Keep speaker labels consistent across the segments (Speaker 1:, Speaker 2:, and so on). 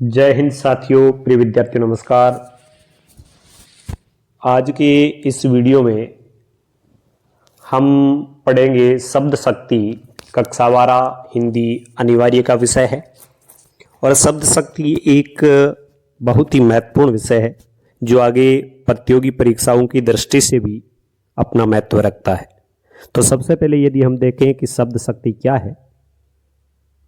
Speaker 1: जय हिंद साथियों, प्रिय विद्यार्थियों नमस्कार। आज के इस वीडियो में हम पढ़ेंगे शब्द शक्ति। कक्षा 12 हिंदी अनिवार्य का विषय है और शब्द शक्ति एक बहुत ही महत्वपूर्ण विषय है जो आगे प्रतियोगी परीक्षाओं की दृष्टि से भी अपना महत्व रखता है। तो सबसे पहले यदि हम देखें कि शब्द शक्ति क्या है,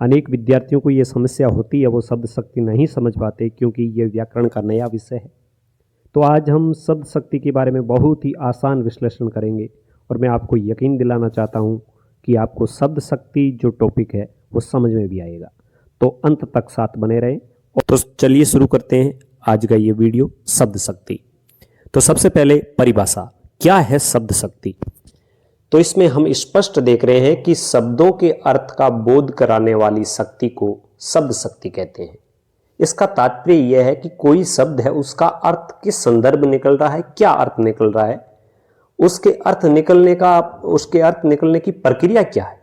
Speaker 1: अनेक विद्यार्थियों को ये समस्या होती है, वो शब्द शक्ति नहीं समझ पाते क्योंकि ये व्याकरण का नया विषय है। तो आज हम शब्द शक्ति के बारे में बहुत ही आसान विश्लेषण करेंगे और मैं आपको यकीन दिलाना चाहता हूँ कि आपको शब्द शक्ति जो टॉपिक है वो समझ में भी आएगा। तो अंत तक साथ बने रहें। तो चलिए शुरू करते हैं आज का ये वीडियो, शब्द शक्ति। तो सबसे पहले परिभाषा, क्या है शब्द शक्ति? तो इसमें हम स्पष्ट देख रहे हैं कि शब्दों के अर्थ का बोध कराने वाली शक्ति को शब्द शक्ति कहते हैं। इसका तात्पर्य यह है कि कोई शब्द है, उसका अर्थ किस संदर्भ निकल रहा है, क्या अर्थ निकल रहा है, उसके अर्थ निकलने की प्रक्रिया क्या है।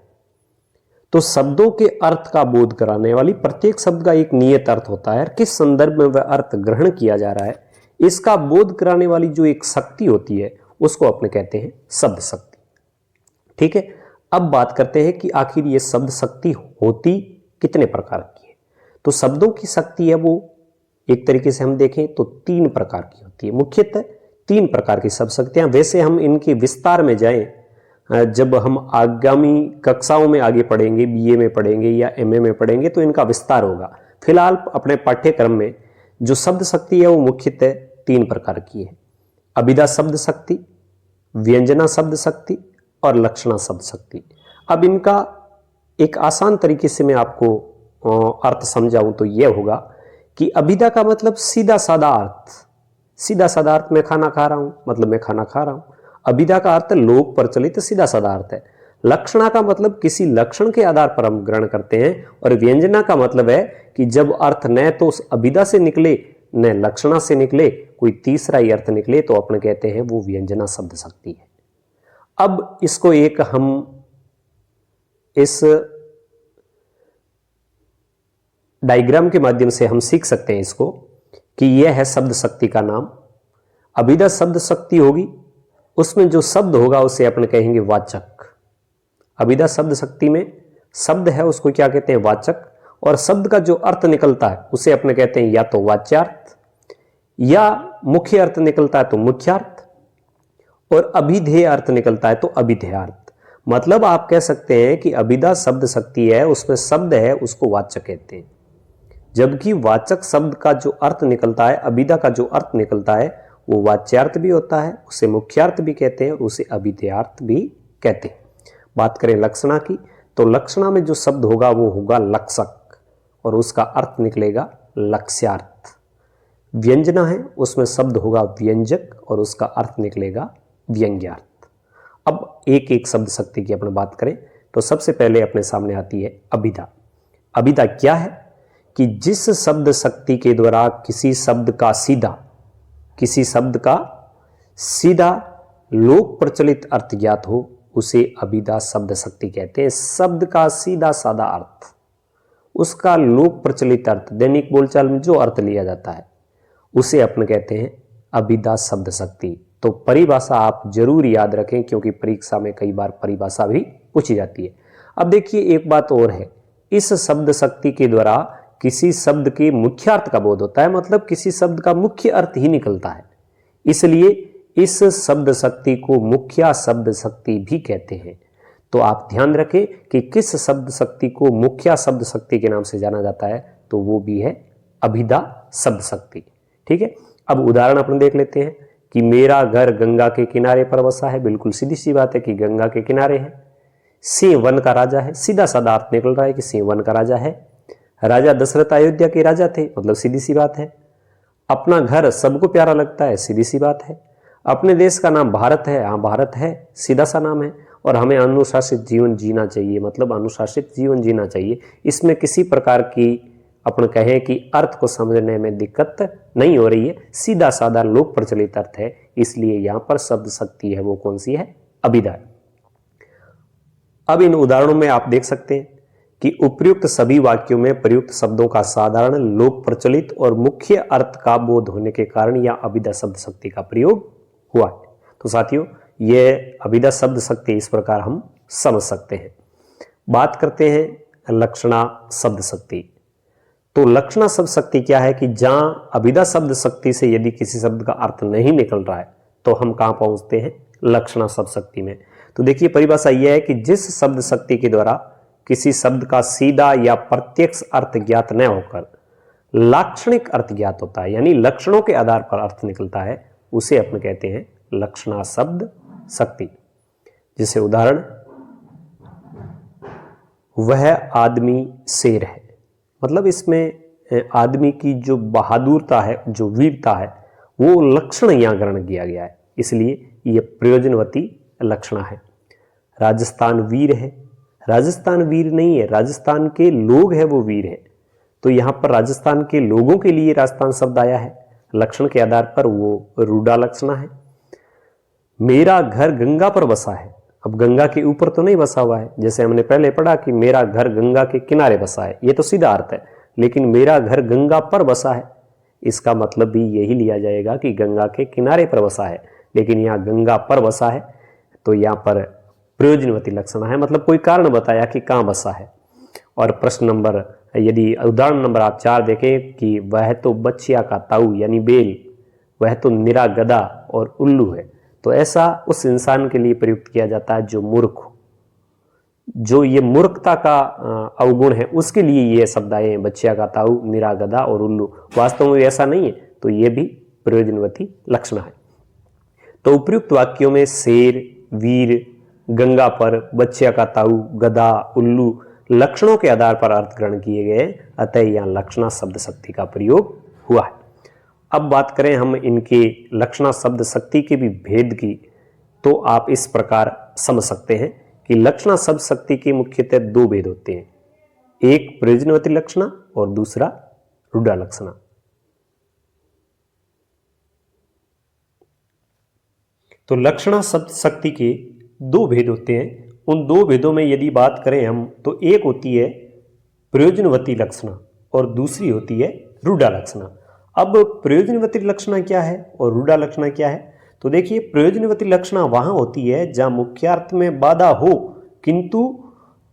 Speaker 1: तो शब्दों के अर्थ का बोध कराने वाली प्रत्येक शब्द का एक नियत अर्थ होता है, किस संदर्भ में वह अर्थ ग्रहण किया जा रहा है, इसका बोध कराने वाली जो एक शक्ति होती है उसको अपने कहते हैं शब्द शक्ति। ठीक है, अब बात करते हैं कि आखिर ये शब्द शक्ति होती कितने प्रकार की है। तो शब्दों की शक्ति है वो एक तरीके से हम देखें तो 3 प्रकार की होती है। मुख्यतः 3 प्रकार की शब्द शक्तियां। वैसे हम इनके विस्तार में जाएं जब हम आगामी कक्षाओं में आगे पढ़ेंगे, बीए में पढ़ेंगे या एमए में पढ़ेंगे तो इनका विस्तार होगा। फिलहाल अपने पाठ्यक्रम में जो शब्द शक्ति है वो मुख्यतः 3 प्रकार की है। अभिधा शब्द शक्ति, व्यंजना शब्द शक्ति और लक्षणा शब्द शक्ति। अब इनका एक आसान तरीके से मैं आपको अर्थ समझाऊं तो यह होगा कि अभिधा का मतलब सीधा साधा अर्थ, सीधा साधा अर्थ मैं खाना खा रहा हूं मतलब मैं खाना खा रहा हूं। अभिधा का अर्थ लोक प्रचलित सीधा साधा अर्थ है। लक्षणा का मतलब किसी लक्षण के आधार पर हम ग्रहण करते हैं और व्यंजना का मतलब है कि जब अर्थ न तो उस अभिधा से निकले न लक्षणा से निकले, कोई तीसरा ही अर्थ निकले तो अपने कहते हैं वो व्यंजना शब्द शक्ति है। अब इसको एक हम इस डायग्राम के माध्यम से हम सीख सकते हैं इसको कि यह है शब्द शक्ति का नाम। अभिधा शब्द शक्ति होगी, उसमें जो शब्द होगा उसे अपन कहेंगे वाचक। अभिधा शब्द शक्ति में शब्द है उसको क्या कहते हैं, वाचक। और शब्द का जो अर्थ निकलता है उसे अपने कहते हैं या तो वाच्यार्थ या मुख्य अर्थ निकलता है तो मुख्यार्थ और अभिधेय अर्थ निकलता है तो अभिधेयार्थ। मतलब आप कह सकते हैं कि अभिधा शब्द शक्ति है, उसमें शब्द है उसको वाचक कहते हैं, जबकि वाचक शब्द का जो अर्थ निकलता है, अभिधा का जो अर्थ निकलता है वो वाच्यार्थ भी होता है, उसे मुख्यार्थ भी कहते हैं और उसे अभिधेयार्थ भी कहते हैं। बात करें लक्षणा की तो लक्षणा में जो शब्द होगा वो होगा लक्षक और उसका अर्थ निकलेगा लक्ष्यार्थ। व्यंजना है, उसमें शब्द होगा व्यंजक और उसका अर्थ निकलेगा व्यंग्यार्थ। अब एक एक शब्द शक्ति की अपन बात करें तो सबसे पहले अपने सामने आती है अभिधा। अभिधा क्या है कि जिस शब्द शक्ति के द्वारा किसी शब्द का सीधा लोक प्रचलित अर्थ ज्ञात हो उसे अभिधा शब्द शक्ति कहते हैं। शब्द का सीधा साधा अर्थ, उसका लोक प्रचलित अर्थ, दैनिक बोलचाल में जो अर्थ लिया जाता है उसे अपन कहते हैं अभिधा शब्द शक्ति। तो परिभाषा आप जरूर याद रखें क्योंकि परीक्षा में कई बार परिभाषा भी पूछी जाती है। अब देखिए एक बात और है, इस शब्द शक्ति के द्वारा किसी शब्द के मुख्यार्थ का बोध होता है, मतलब किसी शब्द का मुख्य अर्थ ही निकलता है, इसलिए इस शब्द शक्ति को मुख्या शब्द शक्ति भी कहते हैं। तो आप ध्यान रखें कि किस शब्द शक्ति को मुख्या शब्द शक्ति के नाम से जाना जाता है, तो वो भी है अभिधा शब्द शक्ति। ठीक है, अब उदाहरण अपन देख लेते हैं कि मेरा घर गंगा के किनारे पर बसा है। बिल्कुल सीधी सी बात है कि गंगा के किनारे है। सिंह वन का राजा है, सीधा साधा अर्थ निकल रहा है कि सिंह वन का राजा है। राजा दशरथ अयोध्या के राजा थे, मतलब सीधी सी बात है। अपना घर सबको प्यारा लगता है, सीधी सी बात है। अपने देश का नाम भारत है, हाँ भारत है, सीधा सा नाम है। और हमें अनुशासित जीवन जीना चाहिए, मतलब अनुशासित जीवन जीना चाहिए। इसमें किसी प्रकार की अपन कहें कि अर्थ को समझने में दिक्कत नहीं हो रही है, सीधा साधा लोक प्रचलित अर्थ है, इसलिए यहां पर शब्द शक्ति है वो कौन सी है, अभिधा। अब इन उदाहरणों में आप देख सकते हैं कि उपर्युक्त सभी वाक्यों में प्रयुक्त शब्दों का साधारण, लोक प्रचलित और मुख्य अर्थ का बोध होने के कारण यह अभिधा शब्द शक्ति का प्रयोग हुआ है। तो साथियों, यह अभिधा शब्द शक्ति इस प्रकार हम समझ सकते हैं। बात करते हैं लक्षणा शब्द शक्ति। तो लक्षणा शब्द शक्ति क्या है कि जहां अभिधा शब्द शक्ति से यदि किसी शब्द का अर्थ नहीं निकल रहा है तो हम कहां पहुंचते हैं? लक्षणा शब्द शक्ति में। तो देखिए, परिभाषा यह है कि जिस शब्द शक्ति के द्वारा किसी शब्द का सीधा या प्रत्यक्ष अर्थ ज्ञात न होकर लाक्षणिक अर्थ ज्ञात होता है, यानी लक्षणों के आधार पर अर्थ निकलता है, उसे अपन कहते हैं लक्षणा शब्द शक्ति। जैसे उदाहरण, वह आदमी शेर है, मतलब इसमें आदमी की जो बहादुरता है, जो वीरता है, वो लक्षण यहां ग्रहण किया गया है, इसलिए यह प्रयोजनवती लक्षणा है। राजस्थान वीर है, राजस्थान वीर नहीं है, राजस्थान के लोग हैं वो वीर है, तो यहां पर राजस्थान के लोगों के लिए राजस्थान शब्द आया है, लक्षण के आधार पर वो रूढ़ा लक्षणा है। मेरा घर गंगा पर बसा है, अब गंगा के ऊपर तो नहीं बसा हुआ है, जैसे हमने पहले पढ़ा कि मेरा घर गंगा के किनारे बसा है, ये तो सीधा अर्थ है, लेकिन मेरा घर गंगा पर बसा है, इसका मतलब भी यही लिया जाएगा कि गंगा के किनारे पर बसा है, लेकिन यहाँ गंगा पर बसा है, तो यहाँ पर प्रयोजनवती लक्षणा है, मतलब कोई कारण बताया कि कहाँ बसा है। और प्रश्न नंबर, यदि उदाहरण नंबर आप 4 देखें कि वह तो बच्चिया का ताऊ यानी बेल, वह तो निरा गधा और उल्लू है, तो ऐसा उस इंसान के लिए प्रयुक्त किया जाता है जो मूर्ख हो, जो ये मूर्खता का अवगुण है, उसके लिए ये शब्द आए हैं, बच्चिया का ताऊ, निरा गधा और उल्लू। वास्तव में ऐसा नहीं है, तो ये भी प्रयोजनवती लक्षणा है। तो उपयुक्त वाक्यों में शेर, वीर, गंगा पर, बच्चिया का ताऊ, गधा, उल्लू लक्षणों के आधार पर अर्थ ग्रहण किए गए, अतः यहां लक्षणा शब्द शक्ति का प्रयोग हुआ है। अब बात करें हम इनके लक्षणा शब्द शक्ति के भी भेद की, तो आप इस प्रकार समझ सकते हैं कि लक्षणा शब्द शक्ति के मुख्यतः 2 भेद होते हैं, एक प्रयोजनवती लक्षणा और दूसरा रूढ़ा लक्षणा। तो लक्षणा शब्द शक्ति के 2 भेद होते हैं, उन 2 भेदों में यदि बात करें हम, तो एक होती है प्रयोजनवती लक्षणा और दूसरी होती है रूढ़ा लक्षणा। अब प्रयोजनवती लक्षणा क्या है और रूढ़ा लक्षणा क्या है? तो देखिए, प्रयोजनवती लक्षणा वहां होती है जहां मुख्यार्थ में बाधा हो किंतु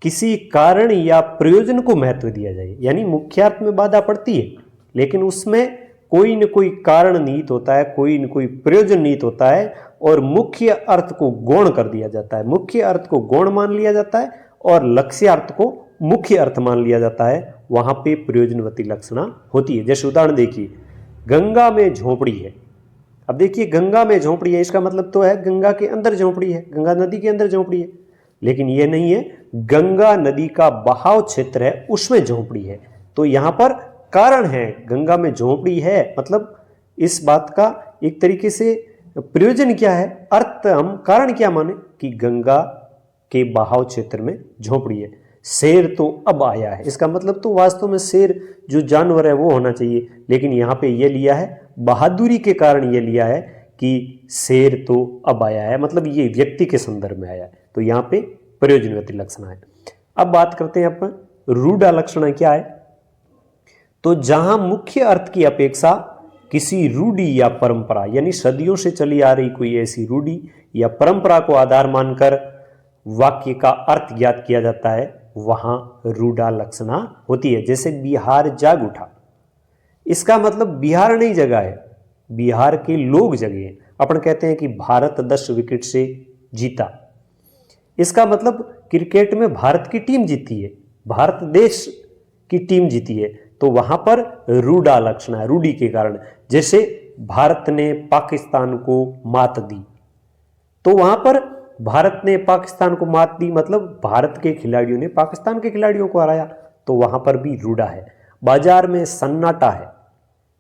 Speaker 1: किसी कारण या प्रयोजन को महत्व दिया जाए, यानी मुख्यार्थ में बाधा पड़ती है लेकिन उसमें कोई न कोई कारण निहित होता है, कोई न कोई प्रयोजन निहित होता है और मुख्य अर्थ को गौण कर दिया जाता है, मुख्य अर्थ को गौण मान लिया जाता है और लक्ष्यार्थ को मुख्य अर्थ मान लिया जाता है, वहां पे प्रयोजनवती लक्षणा होती है। जैसे उदाहरण देखिए, गंगा में झोपड़ी है। अब देखिए, गंगा में झोपड़ी है, इसका मतलब तो है गंगा के अंदर झोपड़ी है, गंगा नदी के अंदर झोपड़ी है, लेकिन यह नहीं है गंगा नदी का बहाव क्षेत्र है उसमें झोपड़ी है। तो यहां पर कारण है, गंगा में झोपड़ी है, मतलब इस बात का एक तरीके से प्रयोजन क्या है, अर्थ हम कारण क्या माने कि गंगा के बहाव क्षेत्र में झोपड़ी है। शेर तो अब आया है, इसका मतलब तो वास्तव में शेर जो जानवर है वो होना चाहिए, लेकिन यहाँ पे ये लिया है बहादुरी के कारण, ये लिया है कि शेर तो अब आया है, मतलब ये व्यक्ति के संदर्भ में आया है, तो यहाँ पे प्रयोजनवती लक्षणा है। अब बात करते हैं अपन रूढ़ा लक्षणा क्या है। तो जहां मुख्य अर्थ की अपेक्षा किसी रूढ़ी या परंपरा, यानी सदियों से चली आ रही कोई ऐसी रूढ़ी या परंपरा को आधार मानकर वाक्य का अर्थ ज्ञात किया जाता है, वहां रूढ़ा लक्षणा होती है। जैसे बिहार जाग उठा, इसका मतलब बिहार नहीं जगा है, बिहार के लोग जगे हैं। अपन कहते हैं कि भारत 10 विकेट से जीता, इसका मतलब क्रिकेट में भारत की टीम जीती है, भारत देश की टीम जीती है, तो वहां पर रूढ़ा लक्षणा है, रूढ़ी के कारण। जैसे भारत ने पाकिस्तान को मात दी, तो वहां पर भारत ने पाकिस्तान को मात दी मतलब भारत के खिलाड़ियों ने पाकिस्तान के खिलाड़ियों को हराया, तो वहां पर भी रूढ़ा है। बाजार में सन्नाटा है,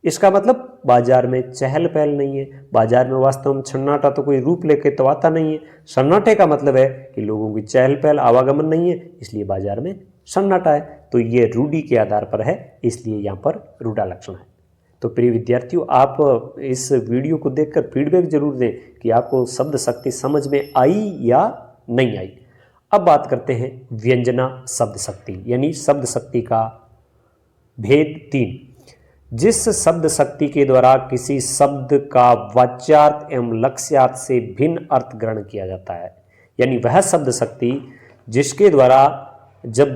Speaker 1: इसका मतलब बाजार में चहल पहल नहीं है, बाजार में वास्तव में सन्नाटा तो कोई रूप लेके तो आता नहीं है, सन्नाटे का मतलब है कि लोगों की चहल पहल आवागमन नहीं है, इसलिए बाजार में सन्नाटा है, तो ये रूढ़ी के आधार पर है, इसलिए यहाँ पर रूढ़ा लक्षण है। तो प्रिय विद्यार्थियों, आप इस वीडियो को देखकर फीडबैक जरूर दें कि आपको शब्द शक्ति समझ में आई या नहीं आई। अब बात करते हैं व्यंजना शब्द शक्ति, यानी शब्द शक्ति का भेद 3। जिस शब्द शक्ति के द्वारा किसी शब्द का वाच्यार्थ एवं लक्ष्यार्थ से भिन्न अर्थ ग्रहण किया जाता है, यानी वह शब्द शक्ति जिसके द्वारा जब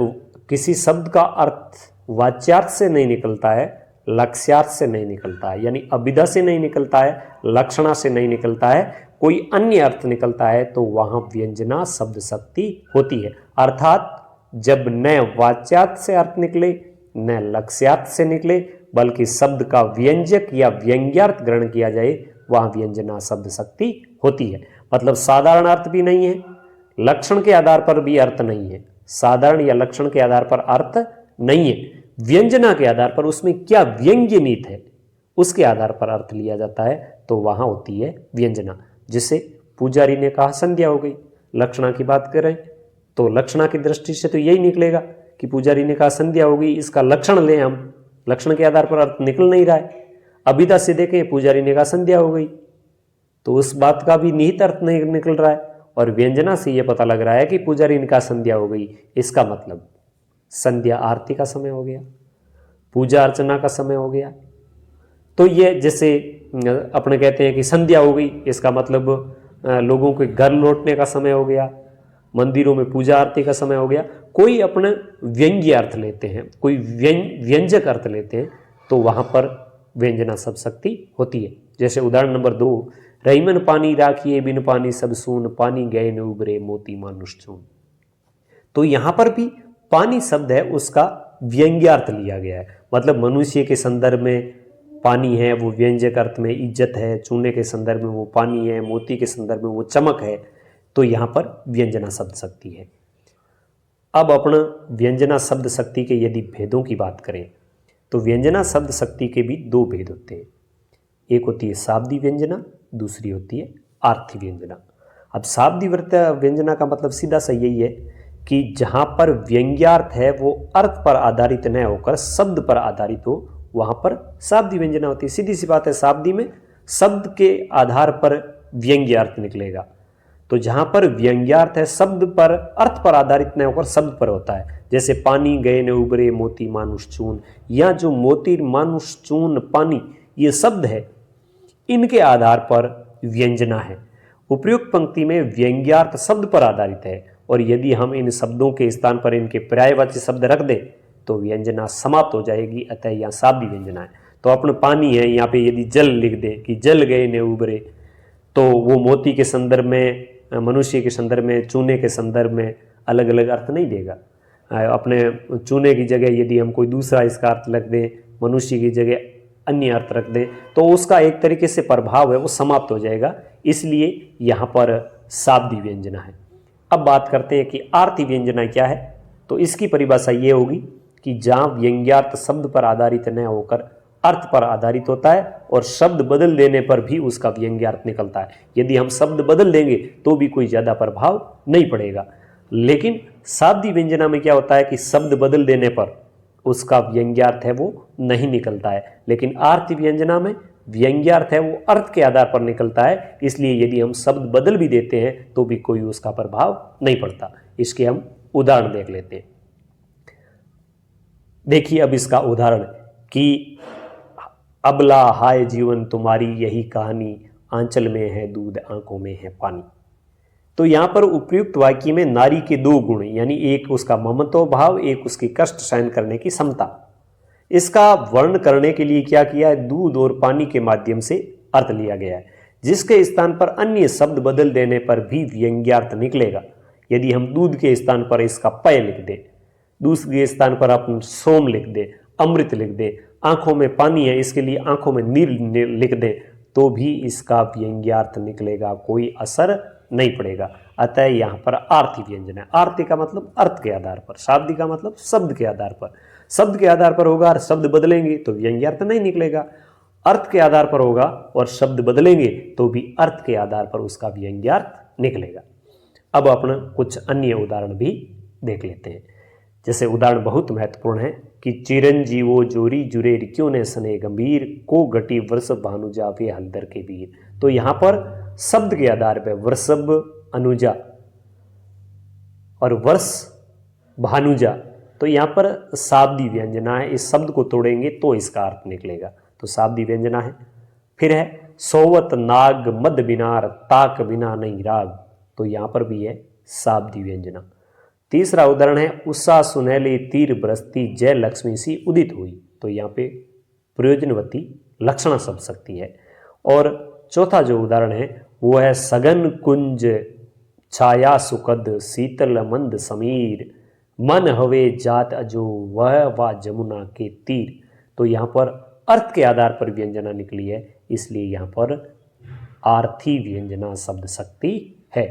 Speaker 1: किसी शब्द का अर्थ वाच्यार्थ से नहीं निकलता है, लक्ष्यार्थ से नहीं निकलता है, यानी अभिधा से नहीं निकलता है, लक्षणा से नहीं निकलता है, कोई अन्य अर्थ निकलता है, तो वहां व्यंजना शब्द शक्ति होती है। अर्थात जब न वाच्यार्थ से अर्थ निकले न लक्ष्यार्थ से निकले, बल्कि शब्द का व्यंजक या व्यंग्यार्थ ग्रहण किया जाए, वहां व्यंजना शब्द शक्ति होती है। मतलब साधारण अर्थ भी नहीं है, लक्षण के आधार पर भी अर्थ नहीं है, साधारण या लक्षण के आधार पर अर्थ नहीं है, व्यंजना के आधार पर उसमें क्या व्यंग्य नीत है उसके आधार पर अर्थ लिया जाता है, तो वहां होती है व्यंजना। जिसे पुजारी ने कहा संध्या हो गई, लक्षणा की बात करें तो लक्षणा की दृष्टि से तो यही निकलेगा कि पुजारी ने कहा संध्या हो गई, इसका लक्षण लें हम, लक्षण के आधार पर अर्थ निकल नहीं रहा है। अभिधा से देखें, पुजारी ने कहा संध्या हो गई, तो उस बात का भी निहित अर्थ नहीं निकल रहा है। और व्यंजना से यह पता लग रहा है कि पुजारी ने कहा संध्या हो गई, इसका मतलब संध्या आरती का समय हो गया, पूजा अर्चना का समय हो गया। तो ये जैसे अपने कहते हैं कि संध्या हो गई, इसका मतलब लोगों के घर लौटने का समय हो गया, मंदिरों में पूजा आरती का समय हो गया। कोई अपने व्यंग्य अर्थ लेते हैं, कोई व्यंजक अर्थ लेते हैं, तो वहां पर व्यंजना शब्द शक्ति होती है। जैसे उदाहरण नंबर 2, रहीमन पानी राखिए बिन पानी सब सून, पानी गए न उबरे मोती मानुष चून। तो यहां पर भी पानी शब्द है उसका व्यंग्यार्थ लिया गया है, मतलब मनुष्य के संदर्भ में पानी है वो व्यंजक अर्थ में इज्जत है, चूने के संदर्भ में वो पानी है, मोती के संदर्भ में वो चमक है, तो यहां पर व्यंजना शब्द शक्ति है। अब अपना व्यंजना शब्द शक्ति के यदि भेदों की बात करें तो व्यंजना शब्द शक्ति के भी 2 भेद होते हैं। एक होती है शाब्दी व्यंजना, दूसरी होती है आर्थी व्यंजना। अब शाब्दी व्यंजना का मतलब सीधा सा यही है कि जहां पर व्यंग्यार्थ है वो अर्थ पर आधारित न होकर शब्द पर आधारित हो, वहां पर शाब्दी व्यंजना होती है। सीधी सी बात है, शाब्दी में शब्द के आधार पर व्यंग्यार्थ निकलेगा, तो जहां पर व्यंग्यार्थ है शब्द पर अर्थ पर आधारित न होकर शब्द पर होता है। जैसे पानी गए न उबरे मोती मानुष चून, या जो मोती मानुष चून पानी ये शब्द है, इनके आधार पर व्यंजना है। उपयुक्त पंक्ति में व्यंग्यार्थ शब्द पर आधारित है, और यदि हम इन शब्दों के स्थान पर इनके पर्यायवाची शब्द रख दें तो व्यंजना समाप्त हो जाएगी, अतः यहाँ शाब्दी व्यंजना है। तो अपने पानी है, यहाँ पे यदि जल लिख दें कि जल गए न उबरे, तो वो मोती के संदर्भ में, मनुष्य के संदर्भ में, चूने के संदर्भ में अलग अलग अर्थ नहीं देगा। अपने चूने की जगह यदि हम कोई दूसरा इसका अर्थ रख दें, मनुष्य की जगह अन्य अर्थ रख दें, तो उसका एक तरीके से प्रभाव है वो समाप्त हो जाएगा, इसलिए यहाँ पर शाब्दी व्यंजना है। अब बात करते हैं कि आर्थी व्यंजना क्या है। तो इसकी परिभाषा ये होगी कि जहाँ व्यंग्यार्थ शब्द पर आधारित न होकर अर्थ पर आधारित होता है, और शब्द बदल देने पर भी उसका व्यंग्यार्थ निकलता है। यदि हम शब्द बदल देंगे तो भी कोई ज़्यादा प्रभाव नहीं पड़ेगा। लेकिन शाब्दी व्यंजना में क्या होता है कि शब्द बदल देने पर उसका व्यंग्यार्थ है वो नहीं निकलता है, लेकिन आर्थी व्यंजना में व्यंग्यार्थ है वो अर्थ के आधार पर निकलता है, इसलिए यदि हम शब्द बदल भी देते हैं तो भी कोई उसका प्रभाव नहीं पड़ता। इसके हम उदाहरण देख लेते हैं। देखिए अब इसका उदाहरण कि अबला हाय जीवन तुम्हारी यही कहानी, आंचल में है दूध आंखों में है पानी। तो यहाँ पर उपयुक्त वाक्य में नारी के 2 गुण, यानी एक उसका ममत्व भाव, एक उसकी कष्ट सहन करने की क्षमता, इसका वर्णन करने के लिए क्या किया है, दूध और पानी के माध्यम से अर्थ लिया गया है, जिसके स्थान पर अन्य शब्द बदल देने पर भी व्यंग्यार्थ निकलेगा। यदि हम दूध के स्थान पर इसका पय लिख दें, दूसरे स्थान पर अपन सोम लिख दें, अमृत लिख दें, आंखों में पानी है इसके लिए आंखों में नीर लिख दें, तो भी इसका व्यंग्यार्थ निकलेगा, कोई असर नहीं पड़ेगा। अतः यहाँ पर आर्थी व्यंजन है। आर्थी का मतलब अर्थ के आधार पर, शाब्दी का मतलब शब्द के आधार पर। शब्द के आधार पर होगा और शब्द बदलेंगे तो व्यंग्यार्थ नहीं निकलेगा, अर्थ के आधार पर होगा और शब्द बदलेंगे तो भी अर्थ के आधार पर उसका व्यंग्यार्थ निकलेगा। अब अपना कुछ अन्य उदाहरण भी देख लेते हैं। जैसे उदाहरण बहुत महत्वपूर्ण है कि चिरंजीवो जोरी जुरे क्यों ने सने गंभीर, को घटी वृषभ भानुजा वे हलदर के वीर। तो यहाँ पर शब्द के आधार पर वृषभ अनुजा और वर्ष भानुजा, तो यहाँ पर शाब्दी व्यंजना है, इस शब्द को तोड़ेंगे तो इसका अर्थ निकलेगा, तो शाब्दी व्यंजना है। फिर है सोवत नाग मद बिनार ताक बिना नहीं राग, तो यहाँ पर भी है शाब्दी व्यंजना। तीसरा उदाहरण है उषा सुनहली तीर बरसती जय लक्ष्मी सी उदित हुई, तो यहाँ पे प्रयोजनवती लक्षणा शब्द शक्ति है। और चौथा जो उदाहरण है वो है सगन कुंज छाया सुकद शीतल मंद समीर मन हवे जात अजो वह वा जमुना के तीर, तो यहाँ पर अर्थ के आधार पर व्यंजना निकली है, इसलिए यहाँ पर आर्थी व्यंजना शब्द शक्ति है।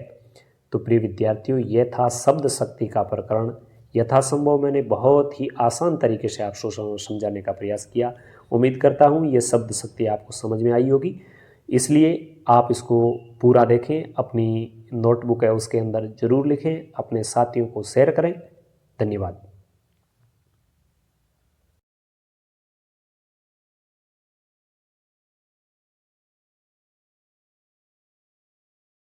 Speaker 1: तो प्रिय विद्यार्थियों, यह था शब्द शक्ति का प्रकरण। यथासंभव मैंने बहुत ही आसान तरीके से आपको समझाने का प्रयास किया। उम्मीद करता हूँ ये शब्द शक्ति आपको समझ में आई होगी, इसलिए आप इसको पूरा देखें, अपनी नोटबुक है उसके अंदर जरूर लिखें, अपने साथियों को शेयर करें। धन्यवाद।